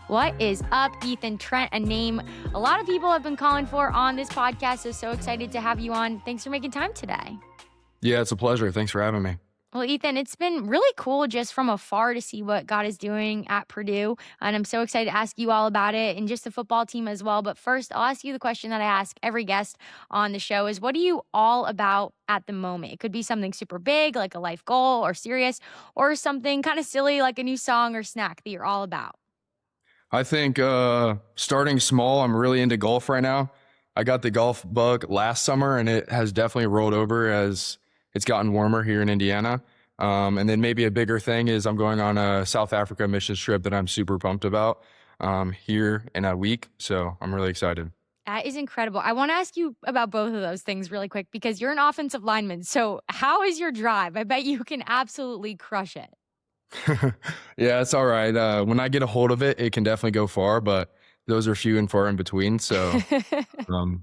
What is up, Ethan Trent? A name a lot of people have been calling for on this podcast. So excited to have you on. Thanks for making time today. Yeah, it's a pleasure. Thanks for having me. Well, Ethan, it's been really cool just from afar to see what God is doing at Purdue. And I'm so excited to ask you all about it and just the football team as well. But first, I'll ask you the question that I ask every guest on the show is, what are you all about at the moment? It could be something super big, like a life goal or serious, or something kind of silly, like a new song or snack that you're all about. I think starting small, I'm really into golf right now. I got the golf bug last summer, and it has definitely rolled over as it's gotten warmer here in Indiana. And then maybe a bigger thing is I'm going on a South Africa missions trip that I'm super pumped about here in a week. So I'm really excited. That is incredible. I want to ask you about both of those things really quick because you're an offensive lineman. So how is your drive? I bet you can absolutely crush it. Yeah, it's all right. When I get a hold of it, it can definitely go far, but those are few and far in between. So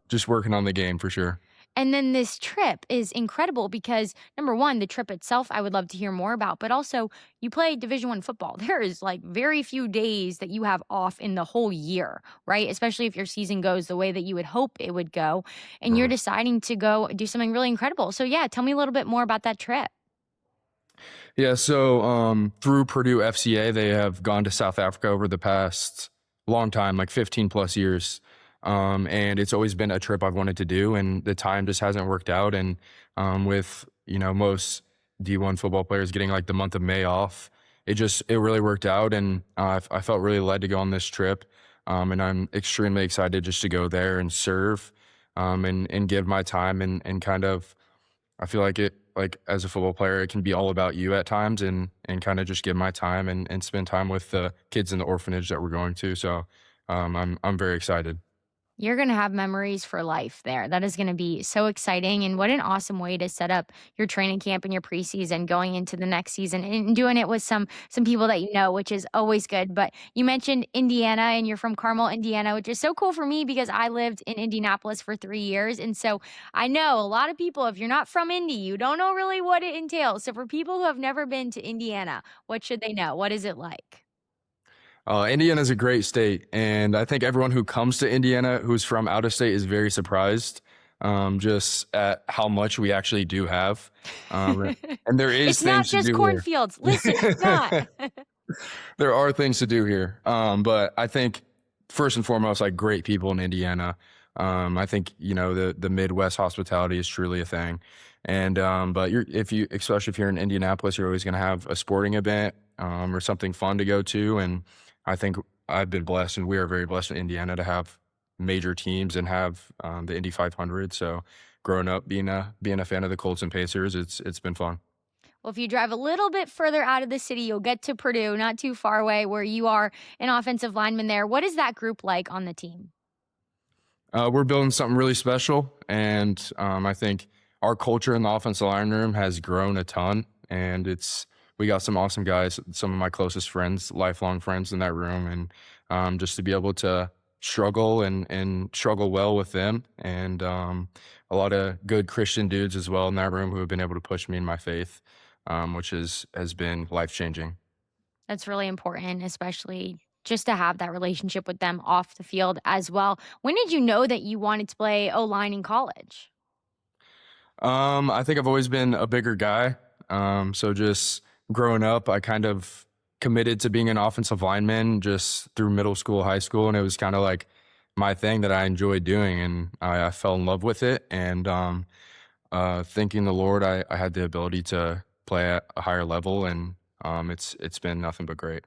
just working on the game for sure. And then this trip is incredible because number one, the trip itself, I would love to hear more about, but also you play Division I football. There is like very few days that you have off in the whole year, right? Especially if your season goes the way that you would hope it would go, and you're deciding to go do something really incredible. So yeah, tell me a little bit more about that trip. Yeah, so through Purdue FCA, they have gone to South Africa over the past long time, like 15 plus years. And it's always been a trip I've wanted to do, and the time just hasn't worked out. And with, most D1 football players getting like the month of May off, it really worked out. And I felt really led to go on this trip. And I'm extremely excited just to go there and serve and give my time and kind of, I feel like as a football player, it can be all about you at times and kind of just give my time and spend time with the kids in the orphanage that we're going to. So I'm very excited. You're going to have memories for life there. That is going to be so exciting. And what an awesome way to set up your training camp and your preseason going into the next season and doing it with some people that you know, which is always good. But you mentioned Indiana and you're from Carmel, Indiana, which is so cool for me because I lived in Indianapolis for 3 years. And so I know a lot of people, if you're not from Indy, you don't know really what it entails. So for people who have never been to Indiana, what should they know? What is it like? Indiana is a great state, and I think everyone who comes to Indiana who's from out of state is very surprised just at how much we actually do have. And there is It's not things to just do here. cornfields. Listen, it's not. There are things to do here, but I think first and foremost, like great people in Indiana. I think the Midwest hospitality is truly a thing, and but especially if you're in Indianapolis, you're always going to have a sporting event or something fun to go to, and I think I've been blessed, and we are very blessed in Indiana to have major teams and have the Indy 500. So, growing up being a fan of the Colts and Pacers, it's been fun. Well, if you drive a little bit further out of the city, you'll get to Purdue, not too far away, where you are an offensive lineman there. What is that group like on the team? We're building something really special, and I think our culture in the offensive line room has grown a ton, and we got some awesome guys, some of my closest friends, lifelong friends in that room, and just to be able to struggle and struggle well with them, and a lot of good Christian dudes as well in that room who have been able to push me in my faith, which has been life-changing. That's really important, especially just to have that relationship with them off the field as well. When did you know that you wanted to play O-line in college? I think I've always been a bigger guy, so just growing up, I kind of committed to being an offensive lineman just through middle school, high school, and it was kind of like my thing that I enjoyed doing, and I fell in love with it. And thanking the Lord, I had the ability to play at a higher level, and it's been nothing but great.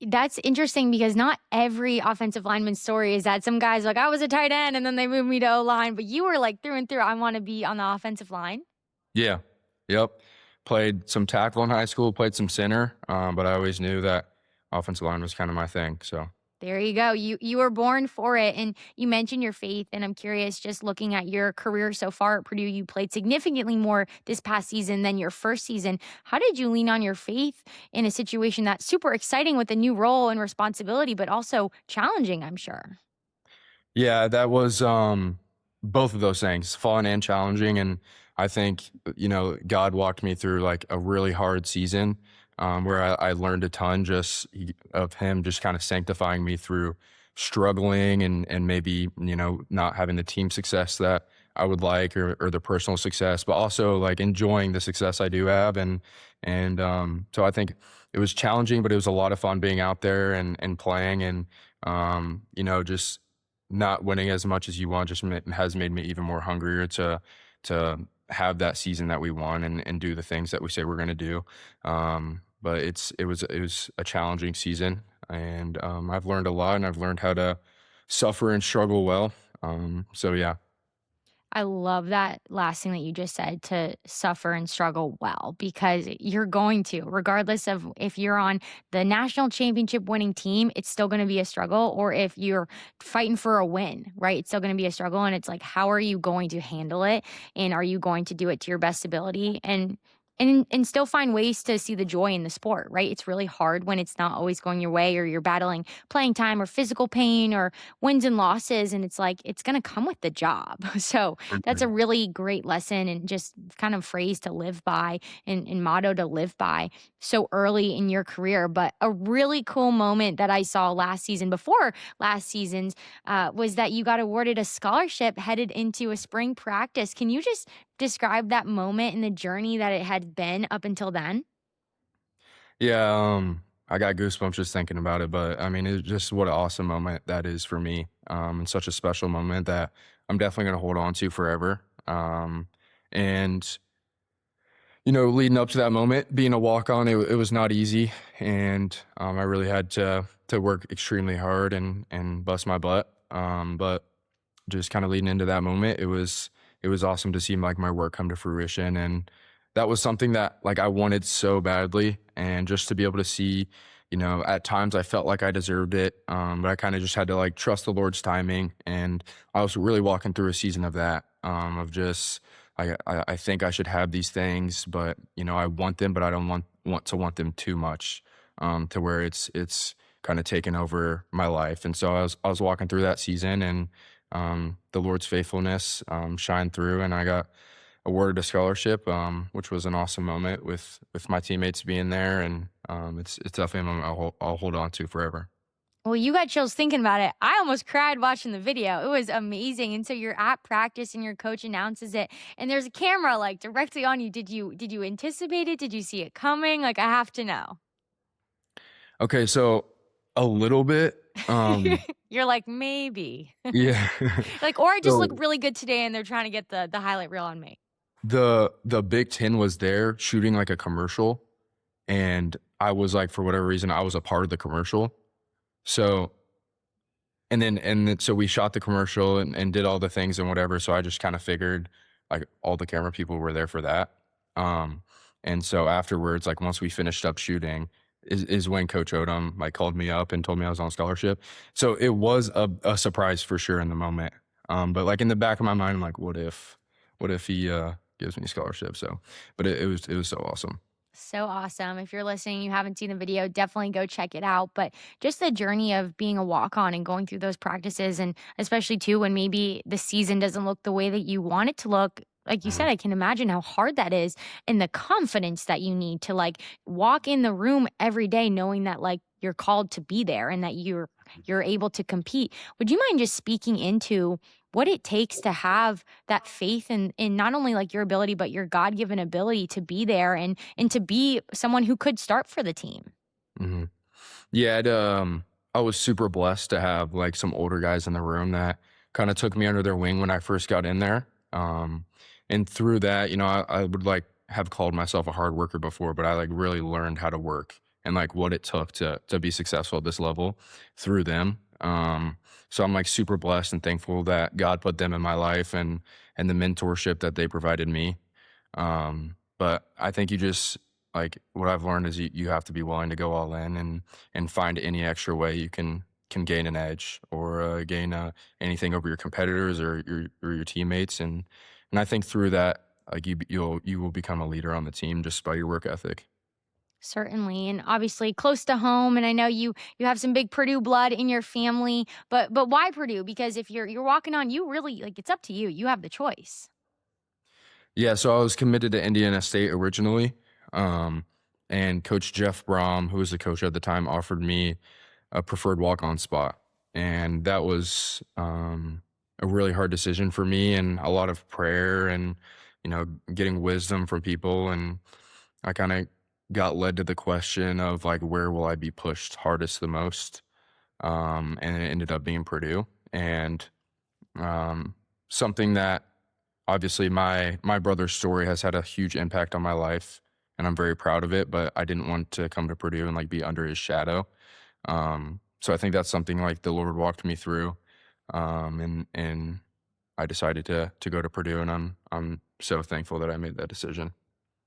That's interesting because not every offensive lineman's story is that some guys like, I was a tight end and then they moved me to O-line, but you were like through and through, I want to be on the offensive line. Yeah, yep. Played some tackle in high school, played some center, but I always knew that offensive line was kind of my thing. So There you go. You were born for it. And you mentioned your faith. And I'm curious, just looking at your career so far at Purdue, you played significantly more this past season than your first season. How did you lean on your faith in a situation that's super exciting with a new role and responsibility, but also challenging, I'm sure? yeah, that was both of those things, fun and challenging. And I think, God walked me through like a really hard season where I learned a ton just of him just kind of sanctifying me through struggling and maybe, not having the team success that I would like or the personal success, but also like enjoying the success I do have. So I think it was challenging, but it was a lot of fun being out there and playing and, just not winning as much as you want just has made me even more hungrier to have that season that we won and do the things that we say we're going to do. But it was a challenging season, and I've learned a lot, and I've learned how to suffer and struggle well. So yeah. I love that last thing that you just said, to suffer and struggle well, because you're going to, regardless of if you're on the national championship winning team, it's still going to be a struggle. Or if you're fighting for a win, right? It's still going to be a struggle. And it's like, how are you going to handle it? And are you going to do it to your best ability? And still find ways to see the joy in the sport, right? It's really hard when it's not always going your way, or you're battling playing time or physical pain or wins and losses. And it's like, it's going to come with the job. So that's a Mhm. really great lesson, and just kind of phrase to live by, and motto to live by so early in your career. But a really cool moment that I saw last season, before last season's, was that you got awarded a scholarship headed into a spring practice. Can you just describe that moment and the journey that it had been up until then? Yeah, I got goosebumps just thinking about it, but I mean, it's just what an awesome moment that is for me, and such a special moment that I'm definitely gonna hold on to forever. And leading up to that moment, being a walk on, it was not easy, and I really had to work extremely hard and bust my butt. But just kind of leading into that moment, it was awesome to see like my work come to fruition, and that was something that like I wanted so badly, and just to be able to see, at times I felt like I deserved it, but I kind of just had to like trust the Lord's timing, and I was really walking through a season of that, of just I think I should have these things, but I want them, but I don't want them too much, to where it's kind of taken over my life, and so I was walking through that season, and the Lord's faithfulness shined through, and I got awarded a scholarship, which was an awesome moment with my teammates being there, and it's definitely a moment I'll hold on to forever. Well, you got chills thinking about it. I almost cried watching the video. It was amazing. And so you're at practice and your coach announces it, and there's a camera like directly on you. Did you anticipate it? Did you see it coming? Like, I have to know. Okay, so a little bit, You're like, maybe. yeah. Like, or I just look So really good today and they're trying to get the highlight reel on me. the Big Ten was there shooting like a commercial, and I was like, for whatever reason, I was a part of the commercial. So and then so we shot the commercial and did all the things and whatever, so I just kinda figured, like, all the camera people were there for that, um, and so afterwards, like, once we finished up shooting is when Coach Odom, like, called me up and told me I was on scholarship. So it was a surprise for sure in the moment, but, like, in the back of my mind, I'm like, "What if he, gives me a scholarship?" So but it was so awesome. So awesome. If you're listening, you haven't seen the video, definitely go check it out. But just the journey of being a walk on and going through those practices, and especially too when maybe the season doesn't look the way that you want it to look. Like you said, Mhm, I can imagine how hard that is, and the confidence that you need to like walk in the room every day knowing that like you're called to be there and that you're able to compete. Would you mind just speaking into what it takes to have that faith in not only like your ability, but your God-given ability to be there and to be someone who could start for the team? mhm. Yeah, I was super blessed to have like some older guys in the room that kind of took me under their wing when I first got in there. And through that, I would like have called myself a hard worker before, but I like really learned how to work and like what it took to be successful at this level through them. So I'm like super blessed and thankful that God put them in my life and the mentorship that they provided me. But I think you just like what I've learned is you have to be willing to go all in and find any extra way you can gain an edge or gain anything over your competitors or your teammates and I think through that like you will become a leader on the team just by your work ethic. Certainly, and obviously close to home. And I know you have some big Purdue blood in your family, but why Purdue? Because if you're walking on, you really like, it's up to you. You have the choice. Yeah, so I was committed to Indiana State originally. Um, and Coach Jeff Brom, who was the coach at the time, offered me a preferred walk-on spot, and that was a really hard decision for me, and a lot of prayer, and getting wisdom from people, and I kind of got led to the question of like, where will I be pushed hardest the most? And it ended up being Purdue, and um, something that obviously my brother's story has had a huge impact on my life, and I'm very proud of it. But I didn't want to come to Purdue and like be under his shadow. So I think that's something like the Lord walked me through, and I decided to go to Purdue, and I'm so thankful that I made that decision.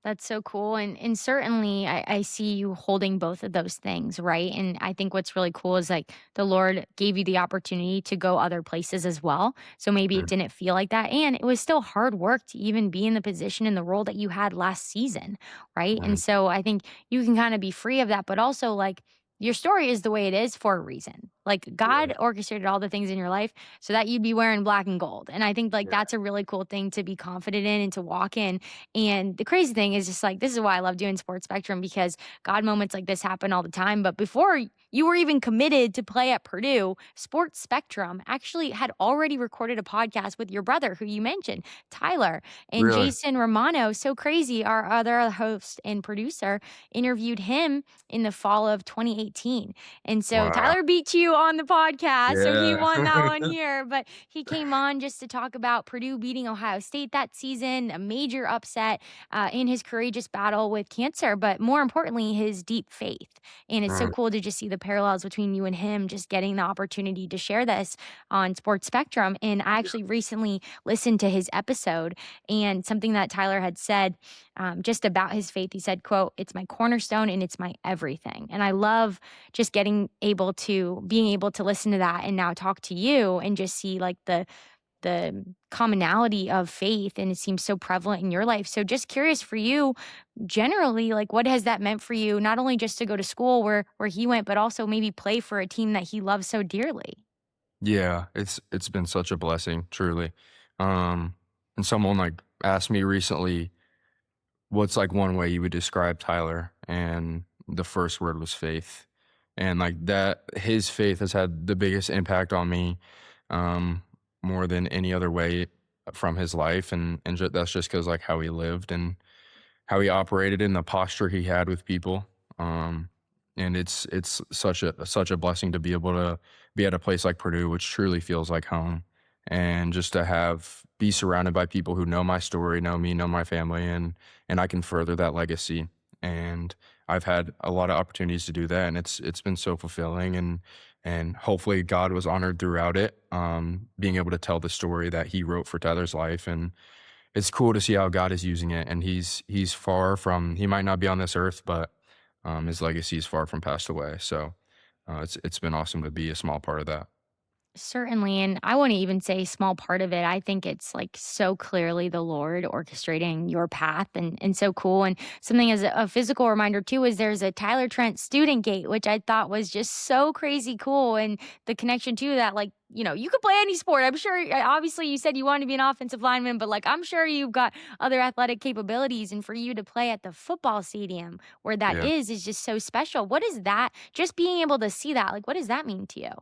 That's so cool. And certainly I see you holding both of those things, right? And I think what's really cool is like the Lord gave you the opportunity to go other places as well. So maybe it Mm, didn't feel like that. And it was still hard work to even be in the position and the role that you had last season, right? And mm, so I think you can kind of be free of that, but also like your story is the way it is for a reason. Like yeah, God orchestrated all the things in your life so that you'd be wearing black and gold. And I think like yeah, that's a really cool thing to be confident in and to walk in. And the crazy thing is just like this is why I love doing Sports Spectrum because God moments like this happen all the time. But before you were even committed to play at Purdue, Sports Spectrum actually had already recorded a podcast with your brother, who you mentioned, Tyler, and really, Jason Romano. So crazy. Our other host and producer interviewed him in the fall of 2018. And so wow, Tyler beat you on the podcast. So he yeah, won that one here. But he came on just to talk about Purdue beating Ohio State that season, a major upset in his courageous battle with cancer, but more importantly, his deep faith. And it's so mm, cool to just see the parallels between you and him, just getting the opportunity to share this on Sports Spectrum. And I yeah, actually recently listened to his episode, and something that Tyler had said just about his faith. He said, quote, "It's my cornerstone and it's my everything." And I love just being able to listen to that and now talk to you and just see like the commonality of faith, and it seems so prevalent in your life. So just curious for you, generally, like what has that meant for you, not only just to go to school where he went, but also maybe play for a team that he loves so dearly? yeah. It's been such a blessing, truly. And someone like asked me recently, "What's like one way you would describe Tyler?" And the first word was faith, and like that, his faith has had the biggest impact on me, um, more than any other way from his life, and that's just because like how he lived and how he operated and the posture he had with people. Um, and it's such a blessing to be able to be at a place like Purdue, which truly feels like home, and just to have be surrounded by people who know my story, know me, know my family, and I can further that legacy. And I've had a lot of opportunities to do that, and it's been so fulfilling, and hopefully God was honored throughout it. Being able to tell the story that He wrote for Tyler's life, and it's cool to see how God is using it, and he's far from he might not be on this earth, but his legacy is far from passed away. So it's been awesome to be a small part of that. Certainly, and I wouldn't even say small part of it. I think it's like so clearly the Lord orchestrating your path, and so cool. And something as a physical reminder too is there's a Tyler Trent student gate, which I thought was just so crazy cool, and the connection to that, like you could play any sport. I'm sure. Obviously, you said you wanted to be an offensive lineman, but like I'm sure you've got other athletic capabilities, and for you to play at the football stadium where that Yeah. is just so special. What is that? Just being able to see that, like, what does that mean to you?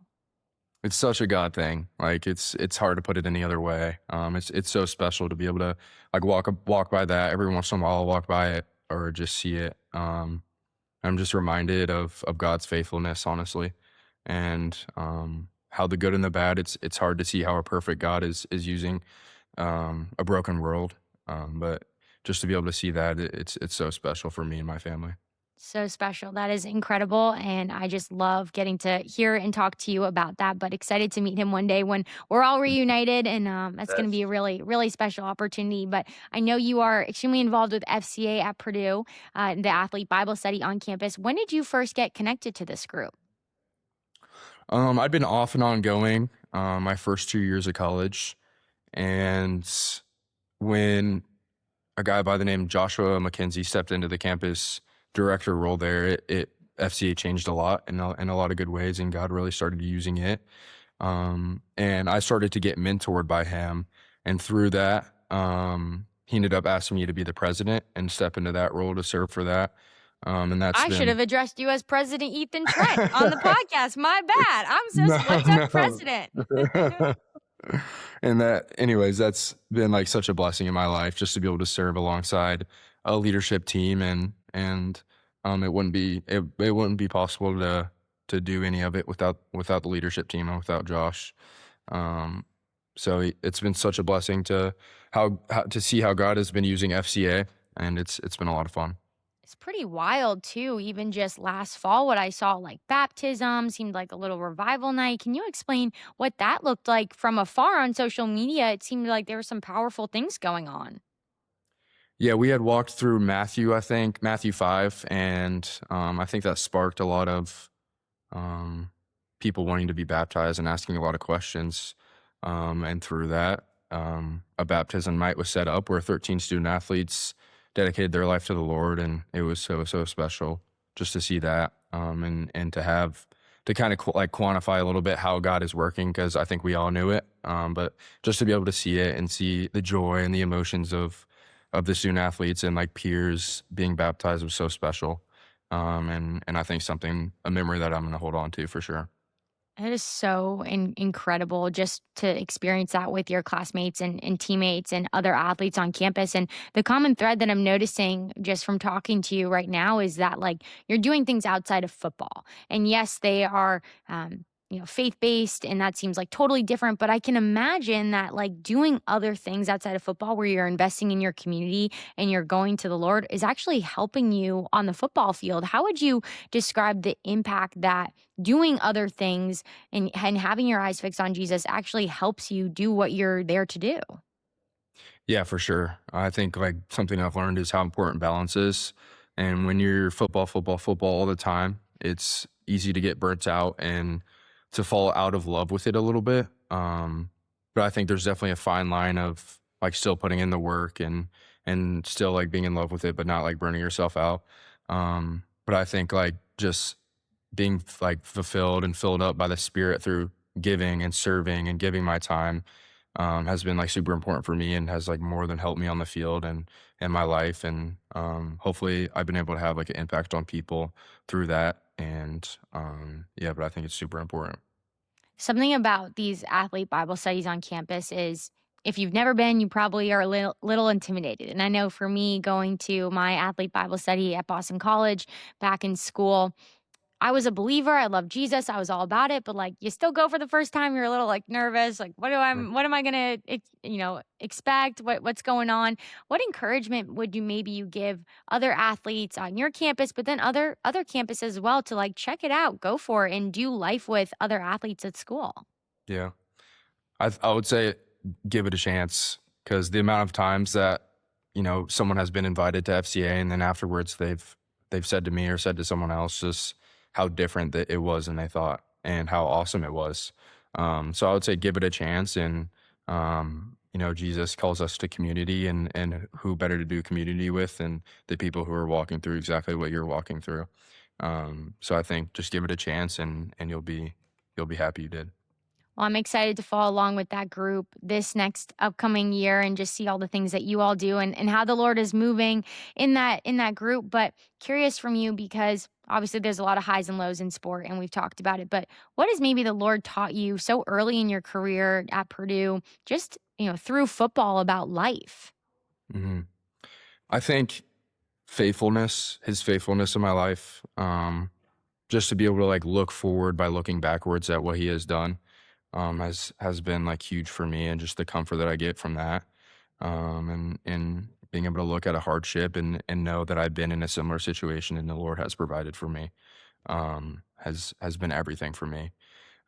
It's such a God thing. Like it's hard to put it any other way. It's so special to be able to like walk by that every once in a while. I'll walk by it or just see it. I'm just reminded of God's faithfulness, honestly, and how the good and the bad. It's hard to see how a perfect God is using a broken world, but just to be able to see that, it's so special for me and my family. So special. That is incredible. And I just love getting to hear and talk to you about that. But excited to meet him one day when we're all reunited. And that's going to be a really, really special opportunity. But I know you are extremely involved with FCA at Purdue, the Athlete Bible Study on campus. When did you first get connected to this group? I'd been off and on going my first 2 years of college, and when a guy by the name Joshua McKenzie stepped into the campus director role there, it FCA changed a lot in a lot of good ways, and God really started using it. And I started to get mentored by him, and through that, he ended up asking me to be the president and step into that role to serve for that. And that's I should been have addressed you as President Ethan Trent on the podcast. My bad. I'm so no, what's up, President? no. And that, anyways, that's been like such a blessing in my life just to be able to serve alongside a leadership team, and it wouldn't be possible to do any of it without the leadership team and without Josh. Um, so it's been such a blessing to how to see how God has been using FCA, and it's been a lot of fun. It's pretty wild too. Even just last fall, what I saw like baptism seemed like a little revival night. Can you explain what that looked like from afar on social media? It seemed like there were some powerful things going on. Yeah, we had walked through Matthew, I think, Matthew 5, and I think that sparked a lot of um, people wanting to be baptized and asking a lot of questions. And through that, a baptism night was set up where 13 student athletes dedicated their life to the Lord, and it was so special just to see that, and to have to kind of like quantify a little bit how God is working, because I think we all knew it, but just to be able to see it and see the joy and the emotions of the student athletes and like peers being baptized was so special. And I think a memory that I'm going to hold on to for sure. It is so incredible just to experience that with your classmates and teammates and other athletes on campus. And the common thread that I'm noticing just from talking to you right now is that like you're doing things outside of football. And yes, they are faith based, and that seems like totally different. But I can imagine that like doing other things outside of football where you're investing in your community and you're going to the Lord is actually helping you on the football field. How would you describe the impact that doing other things and having your eyes fixed on Jesus actually helps you do what you're there to do? Yeah, for sure. I think like something I've learned is how important balance is. And when you're football all the time, it's easy to get burnt out and to fall out of love with it a little bit. But I think there's definitely a fine line of like still putting in the work and still like being in love with it, but not like burning yourself out. But I think like just being like fulfilled and filled up by the Spirit through giving and serving and giving my time, has been like super important for me and has like more than helped me on the field and my life. And hopefully I've been able to have like an impact on people through that. And yeah, but I think it's super important. Something about these athlete Bible studies on campus is if you've never been, you probably are a little intimidated. And I know for me, going to my athlete Bible study at Boston College back in school, I was a believer. I loved Jesus. I was all about it. But like, you still go for the first time. You're a little like nervous. Like, what am I gonna, expect? What's going on? What encouragement would you give other athletes on your campus, but then other campuses as well to like check it out, go for it, and do life with other athletes at school? Yeah. I would say give it a chance, because the amount of times that, someone has been invited to FCA and then afterwards they've said to me or said to someone else just how different that it was than they thought and how awesome it was. So I would say give it a chance, and Jesus calls us to community, and who better to do community with than the people who are walking through exactly what you're walking through. So I think just give it a chance, and you'll be happy you did. Well, I'm excited to follow along with that group this next upcoming year and just see all the things that you all do and how the Lord is moving in that group. But curious from you, because obviously there's a lot of highs and lows in sport and we've talked about it, but what has maybe the Lord taught you so early in your career at Purdue, just through football about life? hmm I think his faithfulness in my life, just to be able to like look forward by looking backwards at what he has done, has been like huge for me, and just the comfort that I get from that, and being able to look at a hardship and know that I've been in a similar situation and the Lord has provided for me, has been everything for me.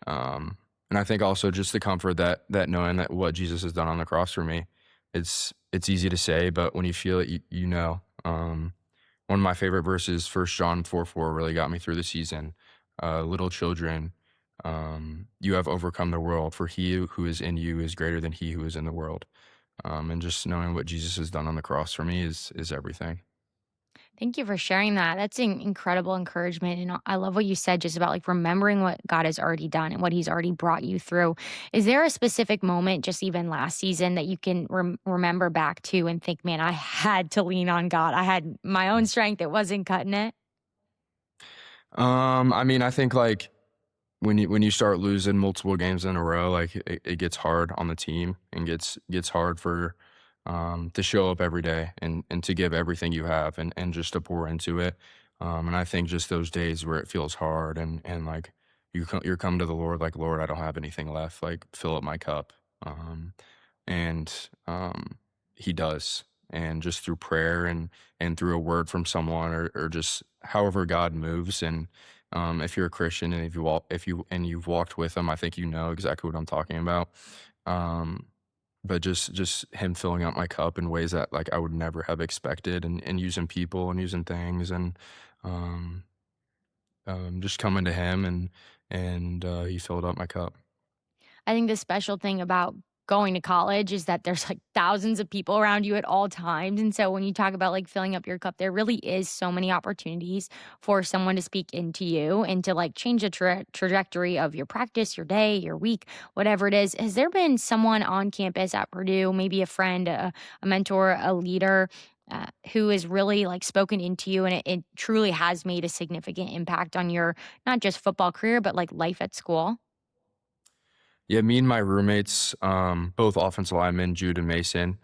And I think also just the comfort that knowing that what Jesus has done on the cross for me, it's easy to say, but when you feel it, you know. One of my favorite verses, 1 John 4:4, really got me through the season. Little children, you have overcome the world, for he who is in you is greater than he who is in the world. And just knowing what Jesus has done on the cross for me is everything. Thank you for sharing that. That's an incredible encouragement. And I love what you said just about like remembering what God has already done and what he's already brought you through. Is there a specific moment, just even last season, that you can remember back to and think, man, I had to lean on God? I had my own strength. It wasn't cutting it. I mean, I think like when you start losing multiple games in a row, like it gets hard on the team and gets hard for to show up every day and to give everything you have and just to pour into it. And I think just those days where it feels hard and like you're coming to the Lord like, Lord, I don't have anything left. Like fill up my cup. Um, and he does. And just through prayer and through a word from someone or just however God moves. And if you're a Christian and if you've walked with him, I think you know exactly what I'm talking about. Um, but just him filling up my cup in ways that like I would never have expected, and using people and using things and um, just coming to him and he filled up my cup. I think the special thing about going to college is that there's like thousands of people around you at all times. And so when you talk about like filling up your cup, there really is so many opportunities for someone to speak into you and to like change the trajectory of your practice, your day, your week, whatever it is. Has there been someone on campus at Purdue, maybe a friend, a mentor, a leader? Who has really like spoken into you and it truly has made a significant impact on your not just football career, but like life at school? Yeah, me and my roommates, both offensive linemen, Jude and Mason,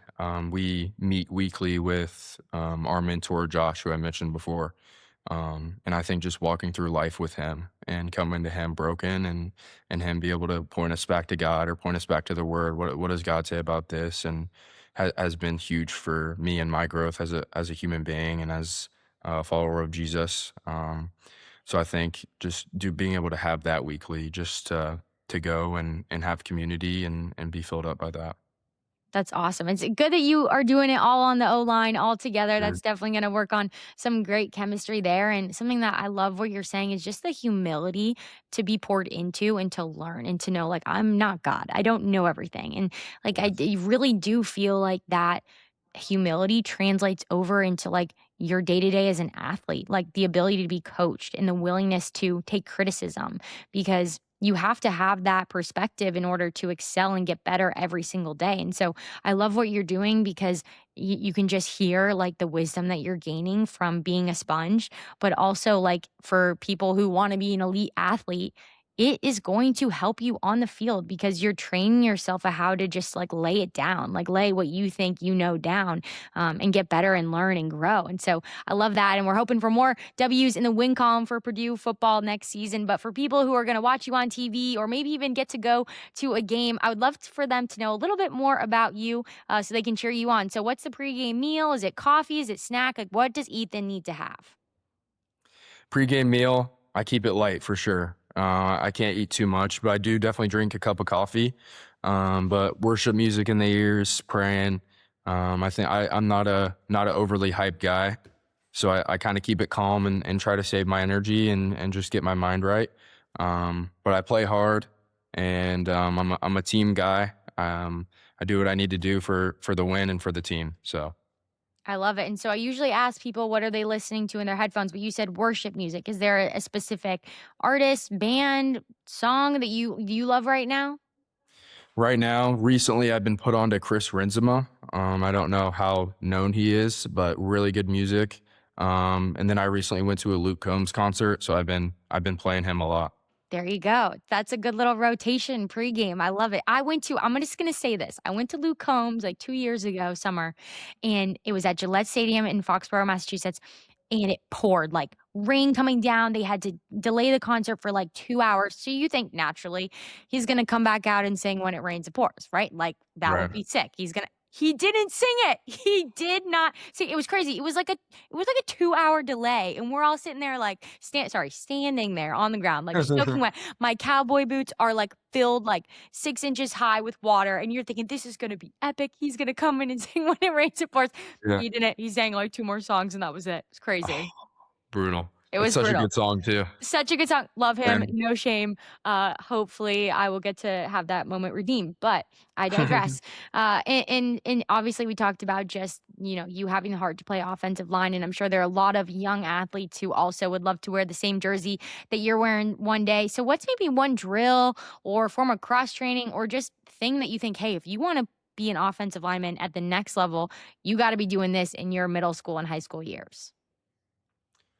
we meet weekly with our mentor, Josh, who I mentioned before. And I think just walking through life with him and coming to him broken and him be able to point us back to God or point us back to the Word. What does God say about this? And has been huge for me and my growth as a human being and as a follower of Jesus. So I think just being able to have that weekly, just to go and have community and be filled up by that. That's awesome. It's good that you are doing it all on the O line all together. Mhm. That's definitely going to work on some great chemistry there. And something that I love what you're saying is just the humility to be poured into and to learn and to know, like, I'm not God. I don't know everything. And like, Yes. really do feel like that humility translates over into like your day to day as an athlete, like the ability to be coached and the willingness to take criticism because you have to have that perspective in order to excel and get better every single day. And so I love what you're doing because you can just hear like the wisdom that you're gaining from being a sponge, but also like for people who want to be an elite athlete, it is going to help you on the field because you're training yourself of how to just like lay it down, like lay what you think you know down, and get better and learn and grow. And so I love that. And we're hoping for more W's in the win column for Purdue football next season. But for people who are going to watch you on TV or maybe even get to go to a game, I would love for them to know a little bit more about you so they can cheer you on. So, what's the pregame meal? Is it coffee? Is it snack? Like, what does Ethan need to have? Pre-game meal, I keep it light for sure. I can't eat too much, but I do definitely drink a cup of coffee. But worship music in the ears, praying. I think I'm not a overly hyped guy, so I kind of keep it calm and try to save my energy and just get my mind right. But I play hard, and I'm a team guy. I do what I need to do for the win and for the team. So. I love it. And so I usually ask people what are they listening to in their headphones, but you said worship music. Is there a specific artist, band, song that you love right now? Right now, recently, I've been put on to Chris Renzema. I don't know how known he is, but really good music. And then I recently went to a Luke Combs concert, so I've been playing him a lot. There you go. That's a good little rotation pregame. I love it. I'm just going to say this. I went to Luke Combs like 2 years ago, summer, and it was at Gillette Stadium in Foxborough, Massachusetts. And it poured like rain coming down. They had to delay the concert for like 2 hours. So you think naturally he's going to come back out and sing When It Rains, It Pours, right? Like that would Right. be sick. He didn't sing it. He did not see. It was crazy. It was like a 2 hour delay, and we're all sitting there like standing there on the ground, like soaking wet. My cowboy boots are like filled like 6 inches high with water, and you're thinking this is gonna be epic. He's gonna come in and sing When It Rains, It Pours. Yeah. He didn't. He sang like two more songs, and that was it. It's crazy. Oh, brutal. It It's was such a brutal. good song too. Such a good song. Love him. And No shame. Hopefully I will get to have that moment redeemed, but I digress. And obviously we talked about just, you having the heart to play offensive line. And I'm sure there are a lot of young athletes who also would love to wear the same jersey that you're wearing one day. So what's maybe one drill or form of cross training or just thing that you think, hey, if you want to be an offensive lineman at the next level, you got to be doing this in your middle school and high school years?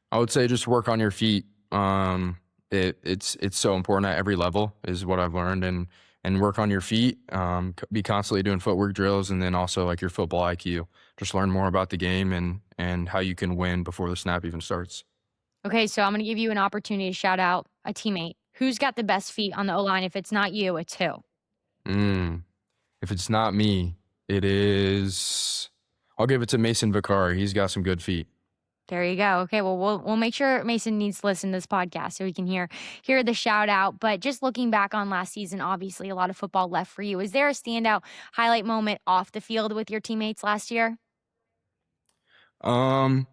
I would say just work on your feet. It's so important at every level is what I've learned, and work on your feet, be constantly doing footwork drills, and then also like your football IQ. Just learn more about the game and how you can win before the snap even starts. Okay, so I'm gonna give you an opportunity to shout out a teammate. Who's got the best feet on the O-line? If it's not you, it's who? Mm. If it's not me, it is. I'll give it to Mason Vicari. He's got some good feet. There you go. Okay, well, we'll make sure Mason needs to listen to this podcast so he can hear the shout out. But just looking back on last season, obviously a lot of football left for you. Is there a standout highlight moment off the field with your teammates last year? Um,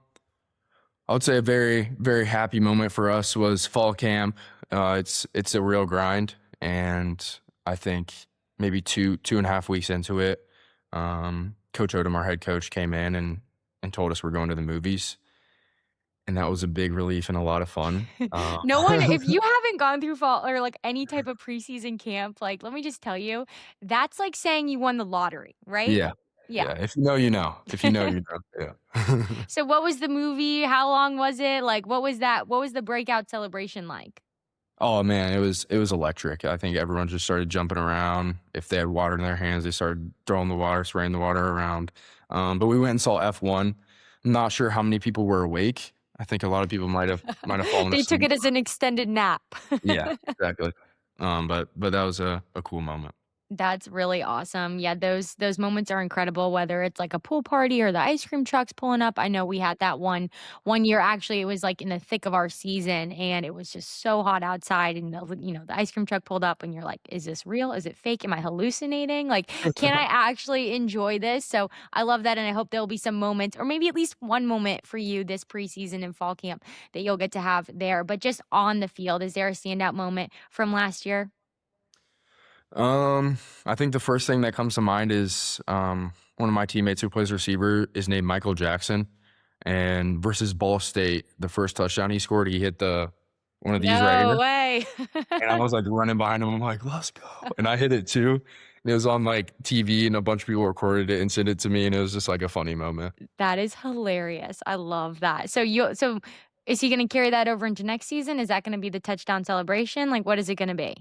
I would say a very, very happy moment for us was fall camp. It's a real grind, and I think maybe 2.5 weeks into it, Coach Odom, our head coach, came in and told us we're going to the movies, and that was a big relief and a lot of fun. No one, if you haven't gone through fall or like any type of preseason camp, like let me just tell you, that's like saying you won the lottery, right? Yeah, Yeah. yeah. If you know, you know. If you know, you know. Yeah. So what was the movie? How long was it? Like what was that? What was the breakout celebration like? Oh man, it was electric. I think everyone just started jumping around. If they had water in their hands, they started throwing the water, spraying the water around. But we went and saw F1. I'm not sure how many people were awake. I think a lot of people might have fallen They took asleep. it as an extended nap. Yeah, exactly. But that was a cool moment. That's really awesome. Yeah, those moments are incredible, whether it's like a pool party or the ice cream trucks pulling up. I know we had that one year, actually, it was like in the thick of our season and it was just so hot outside and the ice cream truck pulled up and you're like, is this real? Is it fake? Am I hallucinating? Like, can I actually enjoy this? So I love that and I hope there'll be some moments or maybe at least one moment for you this preseason and fall camp that you'll get to have there. But just on the field, is there a standout moment from last year? I think the first thing that comes to mind is one of my teammates who plays receiver is named Michael Jackson, and versus Ball State, the first touchdown he scored, he hit the one of these right No here, way. and I was like running behind him. I'm like, "Let's go!" And I hit it too. And it was on like TV, and a bunch of people recorded it and sent it to me, and it was just like a funny moment. That is hilarious. I love that. So is he gonna carry that over into next season? Is that gonna be the touchdown celebration? Like, what is it gonna be?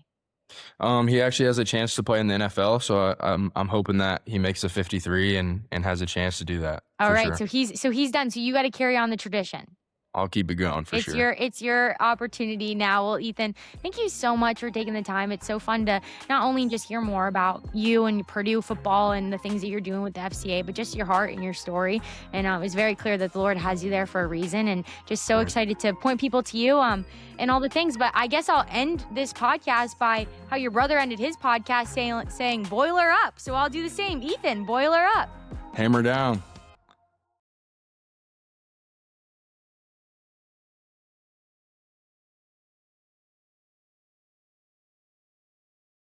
He actually has a chance to play in the NFL, so I'm hoping that he makes a 53 and has a chance to do that All for right, sure. so he's done. So you gotta carry on the tradition. I'll keep it going for sure. It's your opportunity now. Well, Ethan, thank you so much for taking the time. It's so fun to not only just hear more about you and Purdue football and the things that you're doing with the FCA, but just your heart and your story. And it was very clear that the Lord has you there for a reason. And just so Right. excited to point people to you and all the things. But I guess I'll end this podcast by how your brother ended his podcast saying "boiler up." So I'll do the same. Ethan, boiler up. Hammer down.